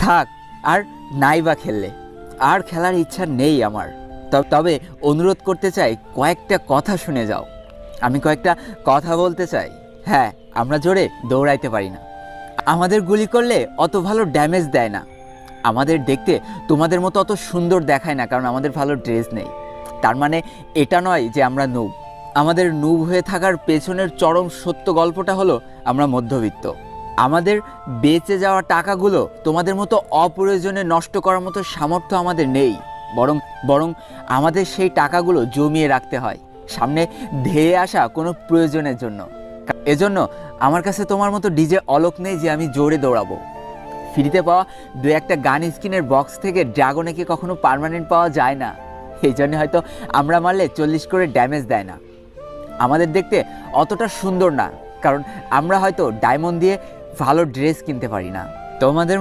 থাক, আর নাই বা খেললে, আর খেলার ইচ্ছা নেই আমার। তবে অনুরোধ করতে চাই, কয়েকটা কথা শুনে যাও। আমি কয়েকটা কথা বলতে চাই। হ্যাঁ, আমরা জোরে দৌড়াইতে পারি না, আমাদের গুলি করলে অত ভালো ড্যামেজ দেয় না, আমাদের দেখতে তোমাদের মতো অত সুন্দর দেখায় না, কারণ আমাদের ভালো ড্রেস নেই। তার মানে এটা নয় যে আমরা নুব। আমাদের নুব হয়ে থাকার পেছনের চরম সত্য গল্পটা হলো আমরা মধ্যবিত্ত। আমাদের বেঁচে যাওয়া টাকাগুলো তোমাদের মতো অপ্রয়োজনে নষ্ট করার মতো সামর্থ্য আমাদের নেই। বরং বরং আমাদের সেই টাকাগুলো জমিয়ে রাখতে হয় সামনে ধেয়ে আসা কোনো প্রয়োজনের জন্য। এজন্য আমার কাছে তোমার মতো ডিজে অলোক নেই যে আমি জোরে দৌড়াবো। ফ্রিতে পাওয়া দু একটা গান স্কিনের বক্স থেকে ড্রাগনেকে কখনো পার্মানেন্ট পাওয়া যায় না। এই জন্য হয়তো আমরা মারলে 40 করে ড্যামেজ দেয় না। আমাদের দেখতে অতটা সুন্দর না, কারণ আমরা হয়তো ডায়মন্ড দিয়ে ভালো ড্রেস কিনতে পারি না। তোমাদের